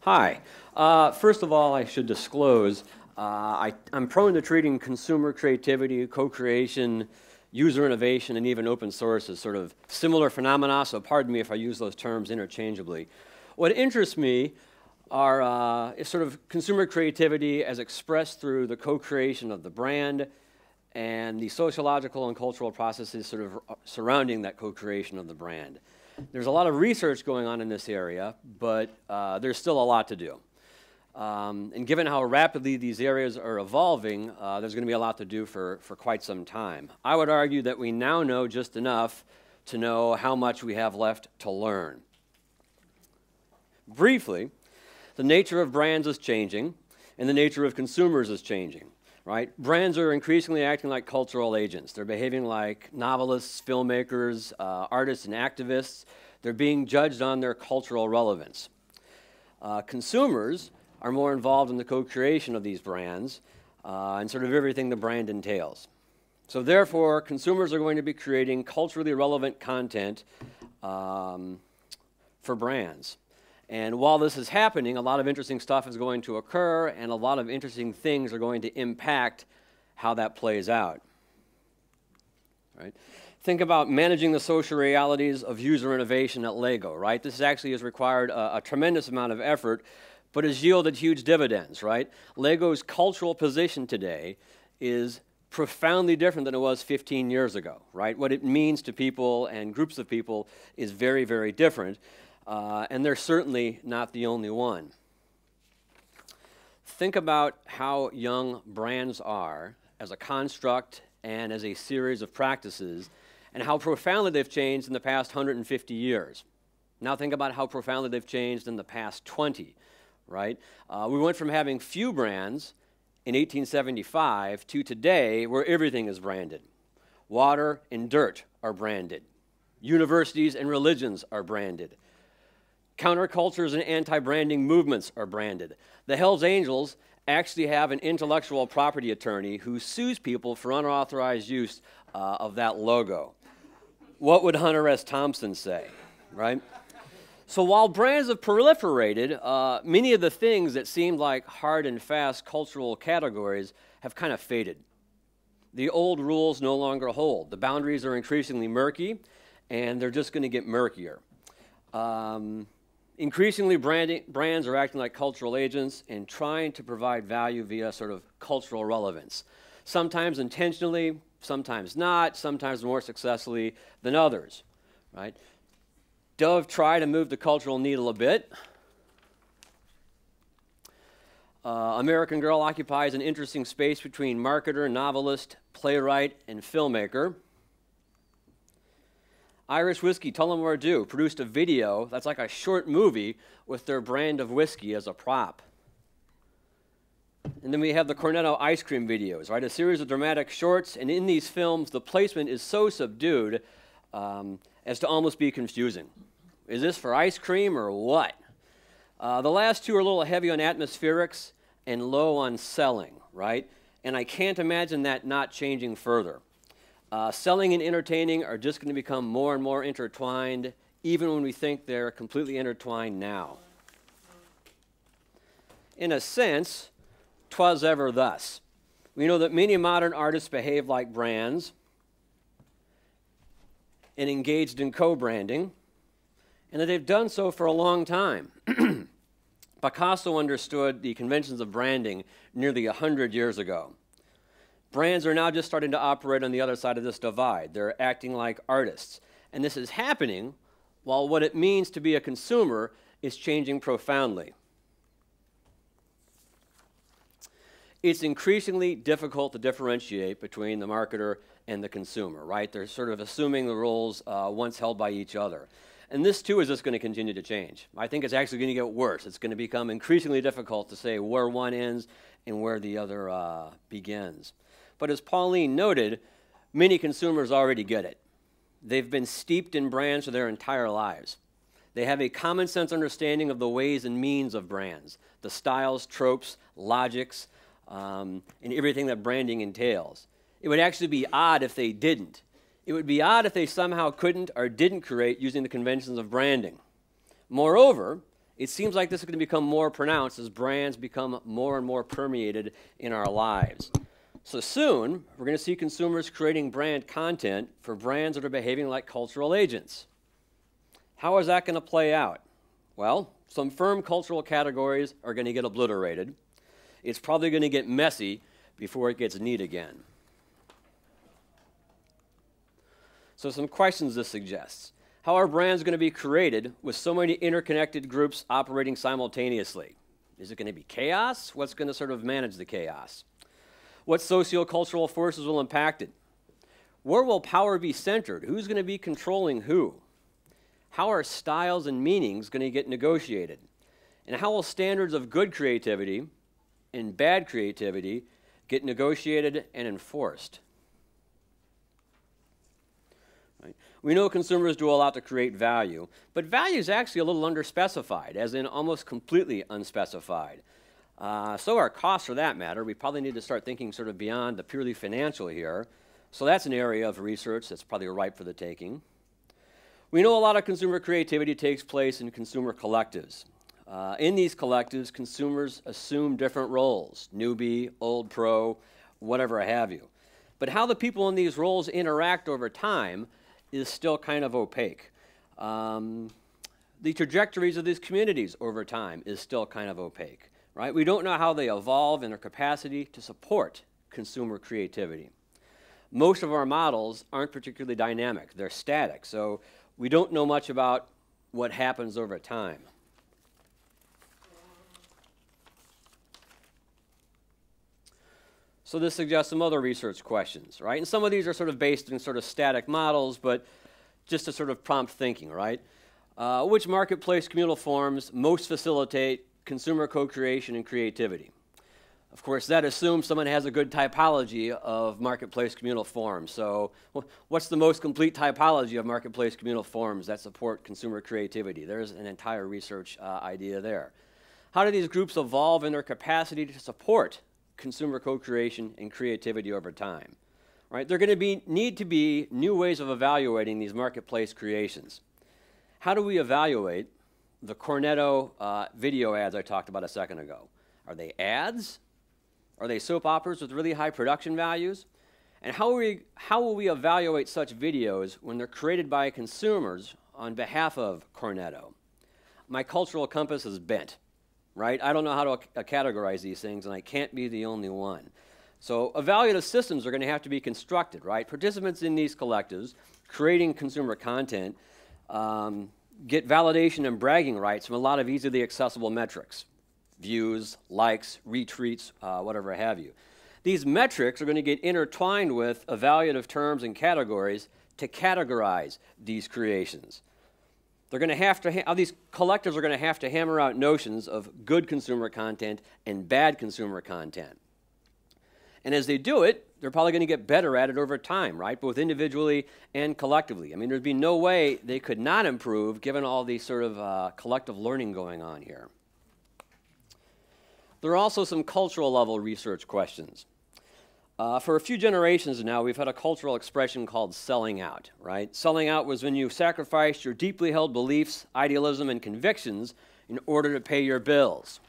Hi. First of all, I should disclose I'm prone to treating consumer creativity, co-creation, user innovation, and even open source as sort of similar phenomena, so pardon me if I use those terms interchangeably. What interests me is sort of consumer creativity as expressed through the co-creation of the brand and the sociological and cultural processes sort of surrounding that co-creation of the brand. There's a lot of research going on in this area, but there's still a lot to do. And given how rapidly these areas are evolving, there's going to be a lot to do for quite some time. I would argue that we now know just enough to know how much we have left to learn. Briefly, the nature of brands is changing, and the nature of consumers is changing. Right? Brands are increasingly acting like cultural agents. They're behaving like novelists, filmmakers, artists, and activists. They're being judged on their cultural relevance. Consumers are more involved in the co-creation of these brands and sort of everything the brand entails. So therefore, consumers are going to be creating culturally relevant content for brands. And while this is happening, a lot of interesting stuff is going to occur, and a lot of interesting things are going to impact how that plays out. Right? Think about managing the social realities of user innovation at Lego, right? This actually has required a tremendous amount of effort, but has yielded huge dividends, right? Lego's cultural position today is profoundly different than it was 15 years ago, right? What it means to people and groups of people is very, very different. And they're certainly not the only one. Think about how young brands are as a construct and as a series of practices, and how profoundly they've changed in the past 150 years. Now think about how profoundly they've changed in the past 20, right? We went from having few brands in 1875 to today where everything is branded. Water and dirt are branded. Universities and religions are branded. Countercultures and anti-branding movements are branded. The Hells Angels actually have an intellectual property attorney who sues people for unauthorized use of that logo. What would Hunter S. Thompson say, right? So while brands have proliferated, many of the things that seemed like hard and fast cultural categories have kind of faded. The old rules no longer hold. The boundaries are increasingly murky, and they're just going to get murkier. Increasingly, brands are acting like cultural agents and trying to provide value via sort of cultural relevance. Sometimes intentionally, sometimes not, sometimes more successfully than others, right? Dove tried to move the cultural needle a bit. American Girl occupies an interesting space between marketer, novelist, playwright, and filmmaker. Irish Whiskey, Tullamore Dew, produced a video that's like a short movie with their brand of whiskey as a prop. And then we have the Cornetto ice cream videos, right? A series of dramatic shorts, and in these films, the placement is so subdued as to almost be confusing. Is this for ice cream or what? The last two are a little heavy on atmospherics and low on selling, right? And I can't imagine that not changing further. Selling and entertaining are just going to become more and more intertwined, even when we think they're completely intertwined now. In a sense, 'twas ever thus. We know that many modern artists behave like brands and engaged in co-branding, and that they've done so for a long time. Picasso understood the conventions of branding nearly 100 years ago. Brands are now just starting to operate on the other side of this divide. They're acting like artists. And this is happening while what it means to be a consumer is changing profoundly. It's increasingly difficult to differentiate between the marketer and the consumer, right? They're sort of assuming the roles once held by each other. And this, too, is just going to continue to change. I think it's actually going to get worse. It's going to become increasingly difficult to say where one ends and where the other begins. But as Pauline noted, many consumers already get it. They've been steeped in brands for their entire lives. They have a common sense understanding of the ways and means of brands, the styles, tropes, logics, and everything that branding entails. It would actually be odd if they didn't. It would be odd if they somehow couldn't or didn't create using the conventions of branding. Moreover, It seems like this is going to become more pronounced as brands become more and more permeated in our lives. So soon, we're going to see consumers creating brand content for brands that are behaving like cultural agents. How is that going to play out? Well, some firm cultural categories are going to get obliterated. It's probably going to get messy before it gets neat again. So some questions this suggests. How are brands going to be created with so many interconnected groups operating simultaneously? Is it going to be chaos? What's going to sort of manage the chaos? What socio-cultural forces will impact it? Where will power be centered? Who's going to be controlling who? How are styles and meanings going to get negotiated? And how will standards of good creativity and bad creativity get negotiated and enforced? Right. We know consumers do a lot to create value, but value is actually a little underspecified, as in almost completely unspecified. So are costs for that matter. We probably need to start thinking sort of beyond the purely financial here. So that's an area of research that's probably ripe for the taking. We know a lot of consumer creativity takes place in consumer collectives. In these collectives, consumers assume different roles, newbie, old pro, whatever have you. But how the people in these roles interact over time is still kind of opaque. The trajectories of these communities over time is still kind of opaque, right? We don't know how they evolve in their capacity to support consumer creativity. Most of our models aren't particularly dynamic. They're static, so we don't know much about what happens over time. So this suggests some other research questions, right? And some of these are sort of based in sort of static models, but just to sort of prompt thinking, right? Which marketplace communal forms most facilitate consumer co-creation and creativity? Of course, that assumes someone has a good typology of marketplace communal forms. So what's the most complete typology of marketplace communal forms that support consumer creativity? There's an entire research idea there. How do these groups evolve in their capacity to support consumer co-creation and creativity over time? Right? There are going to need to be new ways of evaluating these marketplace creations. How do we evaluate the Cornetto video ads I talked about a second ago? Are they ads? Are they soap operas with really high production values? And how will we evaluate such videos when they're created by consumers on behalf of Cornetto? My cultural compass is bent. Right? I don't know how to categorize these things, and I can't be the only one. So evaluative systems are going to have to be constructed, right? Participants in these collectives creating consumer content get validation and bragging rights from a lot of easily accessible metrics. Views, likes, retweets, whatever have you. These metrics are going to get intertwined with evaluative terms and categories to categorize these creations. They're going to have to, these collectives are going to have to hammer out notions of good consumer content and bad consumer content. And as they do it, they're probably going to get better at it over time, right? Both individually and collectively. I mean, there'd be no way they could not improve given all these sort of collective learning going on here. There are also some cultural level research questions. For a few generations now, we've had a cultural expression called selling out, right? Selling out was when you sacrificed your deeply held beliefs, idealism, and convictions in order to pay your bills.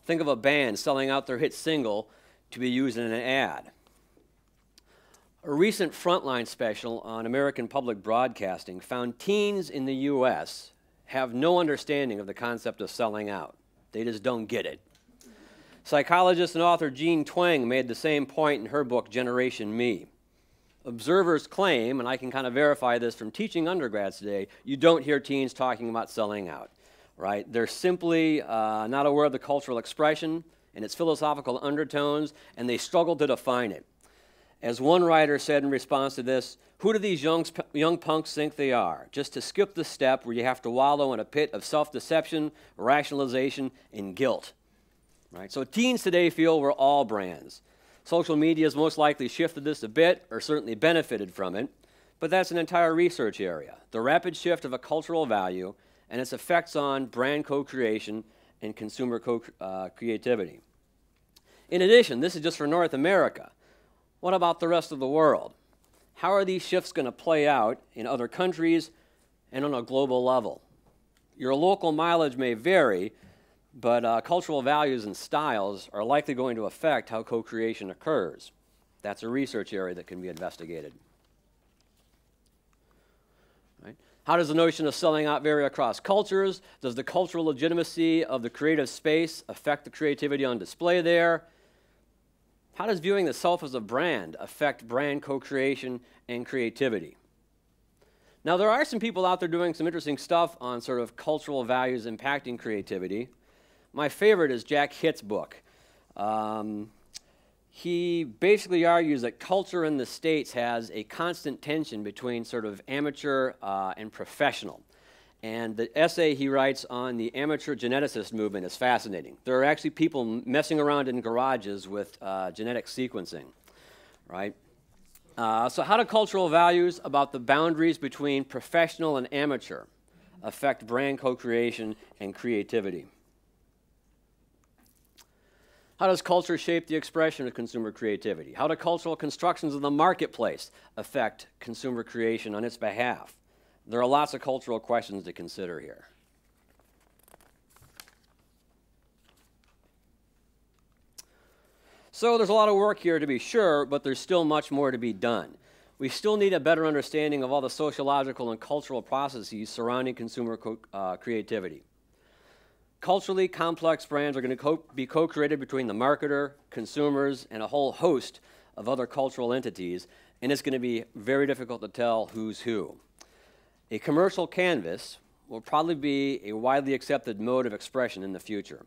Think of a band selling out their hit single to be used in an ad. A recent Frontline special on American public broadcasting found teens in the U.S. have no understanding of the concept of selling out. They just don't get it. Psychologist and author Jean Twenge made the same point in her book, Generation Me. Observers claim, and I can kind of verify this from teaching undergrads today, you don't hear teens talking about selling out, right? They're simply not aware of the cultural expression and its philosophical undertones, and they struggle to define it. As one writer said in response to this, who do these young punks think they are? Just to skip the step where you have to wallow in a pit of self-deception, rationalization, and guilt. Right? So teens today feel we're all brands. Social media has most likely shifted this a bit, or certainly benefited from it, but that's an entire research area. The rapid shift of a cultural value and its effects on brand co-creation and consumer creativity. In addition, this is just for North America. What about the rest of the world? How are these shifts going to play out in other countries and on a global level? Your local mileage may vary, but cultural values and styles are likely going to affect how co-creation occurs. That's a research area that can be investigated. Right? How does the notion of selling out vary across cultures? Does the cultural legitimacy of the creative space affect the creativity on display there? How does viewing the self as a brand affect brand co-creation and creativity? Now, there are some people out there doing some interesting stuff on sort of cultural values impacting creativity. My favorite is Jack Hitt's book. He basically argues that culture in the States has a constant tension between sort of amateur and professional. And the essay he writes on the amateur geneticist movement is fascinating. There are actually people messing around in garages with genetic sequencing, right? So how do cultural values about the boundaries between professional and amateur affect brand co-creation and creativity? How does culture shape the expression of consumer creativity? How do cultural constructions of the marketplace affect consumer creation on its behalf? There are lots of cultural questions to consider here. So there's a lot of work here to be sure, but there's still much more to be done. We still need a better understanding of all the sociological and cultural processes surrounding consumer creativity. Culturally complex brands are going to be co-created between the marketer, consumers, and a whole host of other cultural entities, and it's going to be very difficult to tell who's who. A commercial canvas will probably be a widely accepted mode of expression in the future.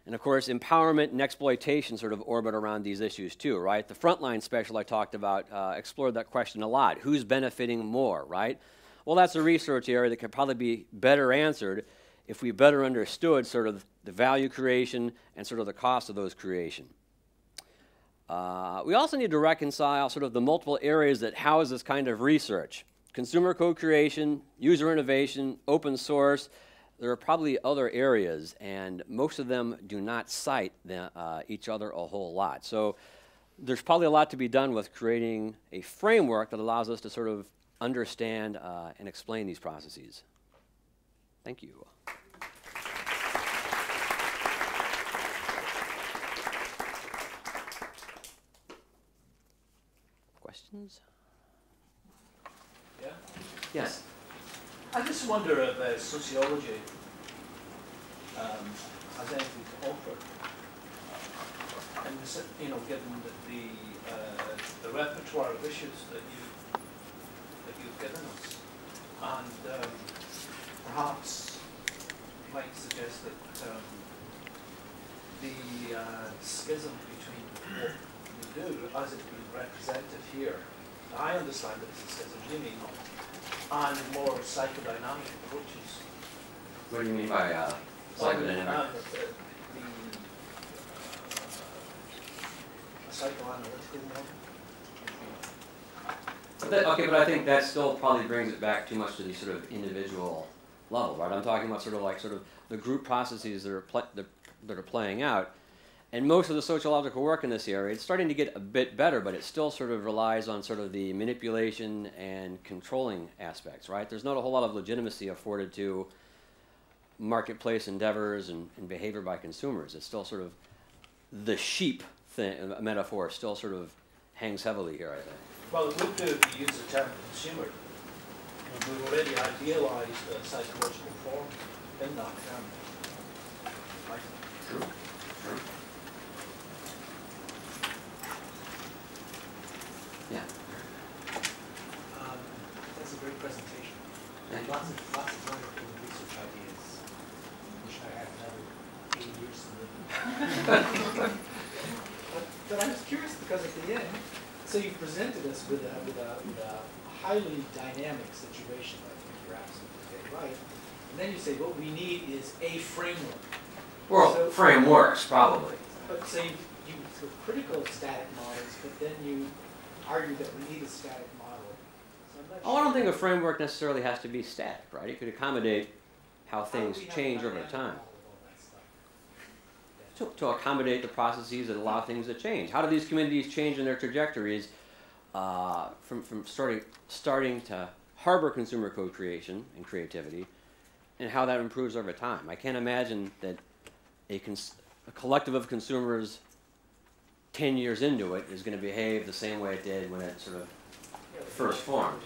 And of course, empowerment and exploitation sort of orbit around these issues too, right? The Frontline special I talked about explored that question a lot. Who's benefiting more, right? Well, that's a research area that could probably be better answered if we better understood sort of the value creation and sort of the cost of those creation. We also need to reconcile sort of the multiple areas that house this kind of research. Consumer co-creation, user innovation, open source. There are probably other areas, and most of them do not cite each other a whole lot. So there's probably a lot to be done with creating a framework that allows us to sort of understand and explain these processes. Thank you. Questions? Yeah? Yes. I just wonder about sociology has anything to offer, and given that the repertoire of issues that you've given us, and perhaps you might suggest that the schism between what we do as it's being represented here, I understand that it's a schism, you may not, and more psychodynamic approaches. What do you mean by psychodynamic? A psychoanalytical model. Okay, but I think that still probably brings it back too much to the sort of individual level, right? I'm talking about sort of the group processes that are playing out. And most of the sociological work in this area, it's starting to get a bit better, but it still sort of relies on sort of the manipulation and controlling aspects, right? There's not a whole lot of legitimacy afforded to marketplace endeavors and behavior by consumers. It's still sort of the sheep thing, metaphor still sort of hangs heavily here, I think. Well, it would do if you use the term consumer. We've already idealized a psychological form in that term. Right? True. True. Yeah. That's a great presentation. Thank you. Lots of wonderful research ideas. Wish I had another 80 years to live. but I was curious because at the end, so you presented us with a highly dynamic situation. I think you're absolutely right. And then you say what we need is a framework. Well, so, frameworks probably. But say you were critical of static models, but then you argue that we need a static model. So I don't think a framework necessarily has to be static, right? It could accommodate how things change over time. To accommodate the processes that allow things to change. How do these communities change in their trajectories from starting to harbor consumer co-creation and creativity and how that improves over time. I can't imagine that a collective of consumers 10 years into it is going to behave the same way it did when it sort of first formed.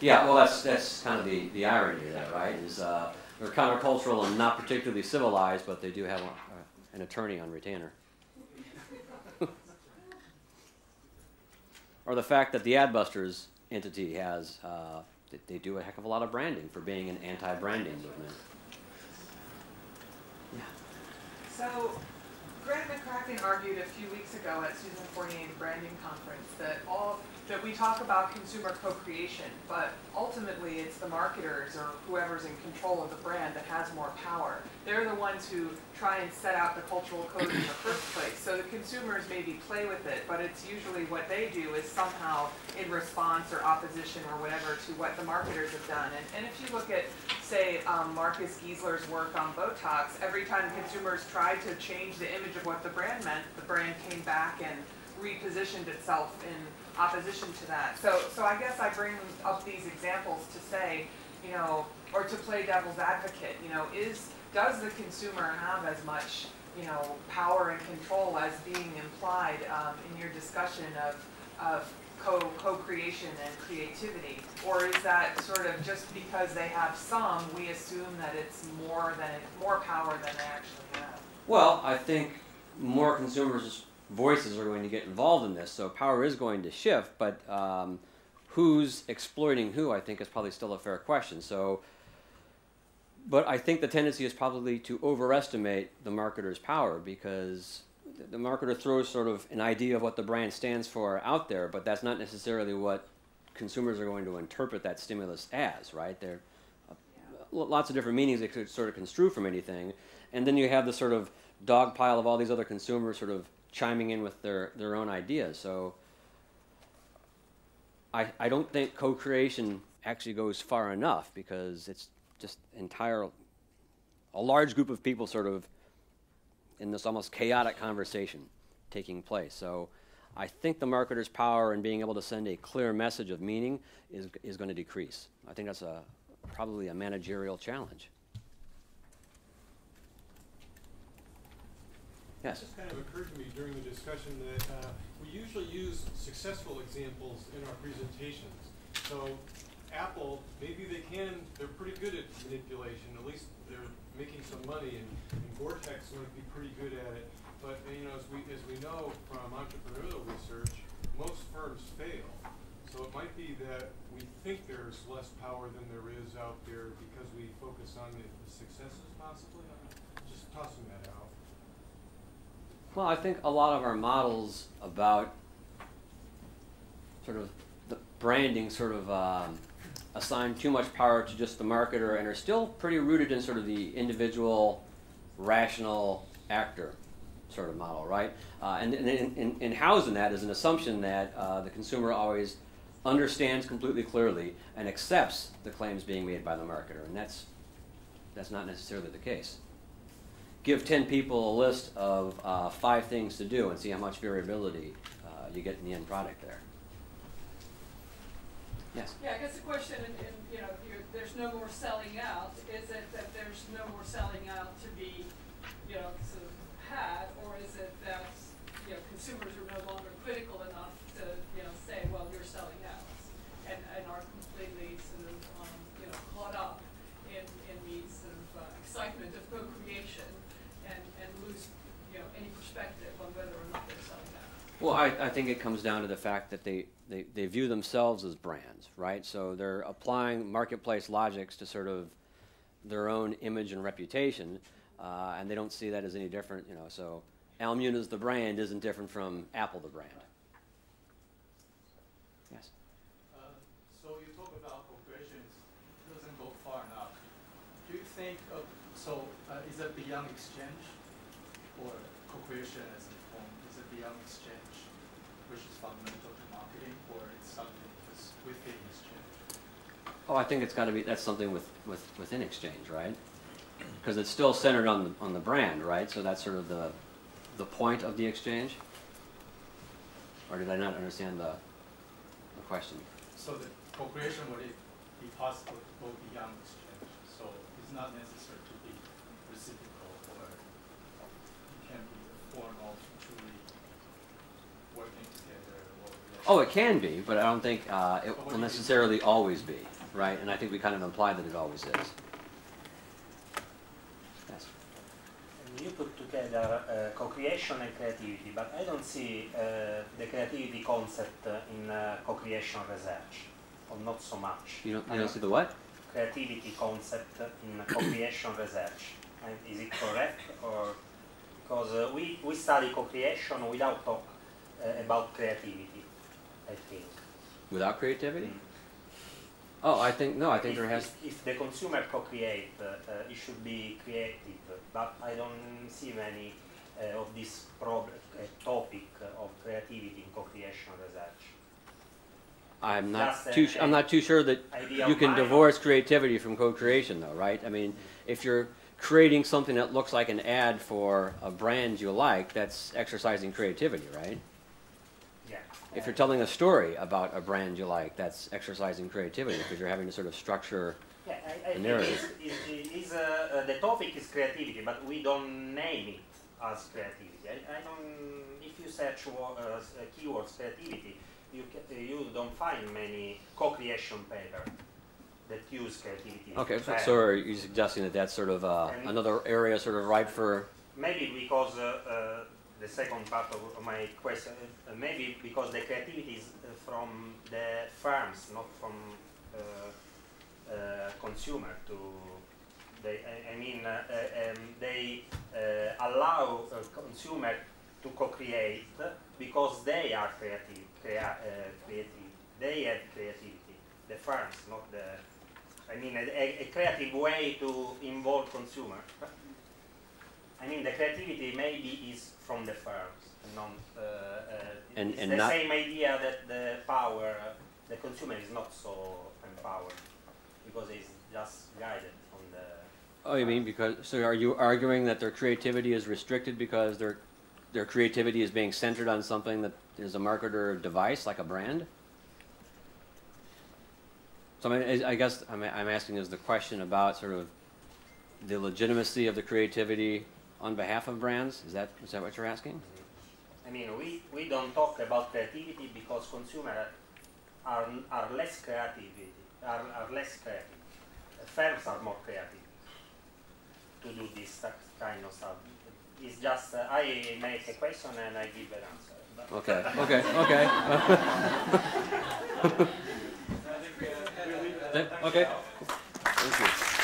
Yeah, well, that's kind of the irony of that, right? Is they're countercultural and not particularly civilized, but they do have an attorney on retainer. Or the fact that the Adbusters entity has, they do a heck of a lot of branding for being an anti-branding movement. Yeah. So, Grant McCracken argued a few weeks ago at Susan Fournier's branding conference that we talk about consumer co-creation, but ultimately it's the marketers or whoever's in control of the brand that has more power. They're the ones who try and set out the cultural code in the first place. So the consumers maybe play with it, but it's usually what they do is somehow in response or opposition or whatever to what the marketers have done. And if you look at, say, Marcus Giesler's work on Botox, every time consumers tried to change the image of what the brand meant, the brand came back and repositioned itself in opposition to that. So I guess I bring up these examples to say, you know, or to play devil's advocate, you know, does the consumer have as much, you know, power and control as being implied in your discussion of co-creation and creativity? Or is that sort of just because they have some, we assume that it's more power than they actually have? Well, I think more consumers' voices are going to get involved in this, so power is going to shift, but who's exploiting who, I think, is probably still a fair question. So, but I think the tendency is probably to overestimate the marketer's power, because the marketer throws sort of an idea of what the brand stands for out there, but that's not necessarily what consumers are going to interpret that stimulus as, right? There are lots of different meanings they could sort of construe from anything, and then you have the sort of dog pile of all these other consumers sort of chiming in with their own ideas. So I don't think co-creation actually goes far enough, because it's just a large group of people sort of in this almost chaotic conversation taking place. So I think the marketer's power in being able to send a clear message of meaning is going to decrease. I think that's probably a managerial challenge. Yes? It just kind of occurred to me during the discussion that we usually use successful examples in our presentations. So Apple, maybe they're pretty good at manipulation, at least they're making some money, and Gore-Tex might be pretty good at it. But you know, as we know from entrepreneurial research, most firms fail. So it might be that we think there's less power than there is out there because we focus on the successes, possibly. Just tossing that out. Well, I think a lot of our models about sort of the branding sort of assign too much power to just the marketer and are still pretty rooted in sort of the individual, rational actor sort of model, right? And housed in that is an assumption that the consumer always understands completely clearly and accepts the claims being made by the marketer, and that's not necessarily the case. Give 10 people a list of 5 things to do and see how much variability you get in the end product there. Yes? Yeah, I guess the question, you know, there's no more selling out. Is it that there's no more selling out to be, you know, sort of had, or is it that, you know, consumers are no longer critical enough to, you know, say, well, you're selling out, and are completely sort of, you know, caught up in the sort of excitement of co-creation and lose, you know, any perspective on whether or not they're selling out? Well, I think it comes down to the fact that they view themselves as brands, right? So they're applying marketplace logics to sort of their own image and reputation, and they don't see that as any different, you know. So Almuna's the brand isn't different from Apple the brand. Yes? So you talk about cooperation doesn't go far enough. Do you think is it beyond exchange, or cooperation as a form, is it beyond exchange, which is fundamental to marketing, or it's something just within exchange? Oh, I think it's got to be, that's something within exchange, right? Because it's still centered on the brand, right? So that's sort of the point of the exchange. Or did I not understand the question? So co-creation would it be possible to go beyond exchange? So it's not necessary to be reciprocal, or it can be a form of truly working together. Oh, it can be, but I don't think it will necessarily always be, right? And I think we kind of imply that it always is. Yes. You put together co-creation and creativity, but I don't see the creativity concept in co-creation research, or not so much. You don't see the what? Creativity concept in co-creation research. And is it correct? Or because we study co-creation without talk about creativity, I think. Without creativity? Oh, I think there has. If the consumer co-create, it should be creative, but I don't see many of this topic of creativity in co-creation research. I'm not too sure that you can divorce creativity from co-creation, though, right? I mean, if you're creating something that looks like an ad for a brand you like, that's exercising creativity, right? Yeah. If you're telling a story about a brand you like, that's exercising creativity because you're having to sort of structure the narrative. The topic is creativity, but we don't name it as creativity. I don't. If you search keywords creativity, you don't find many co-creation papers that use creativity. Okay, so are you suggesting that that's sort of another area sort of ripe for? Maybe because the second part of my question, maybe because the creativity is from the firms, not from consumer to. They allow consumer to co-create because they are creative. They have creativity. The firms, not the. A creative way to involve consumer. The creativity maybe is from the firms, not. It's the same idea that the consumer is not so empowered because it's just guided from the. Oh, you mean so are you arguing that their creativity is restricted because their creativity is being centered on something that is a marketer device, like a brand? So I guess I'm asking is the question about sort of the legitimacy of the creativity on behalf of brands? Is that what you're asking? We don't talk about creativity because consumers are less creative. Are less creative. Firms are more creative to do this kind of stuff. It's just I make a question and I give an answer. Okay. Okay. Thank you.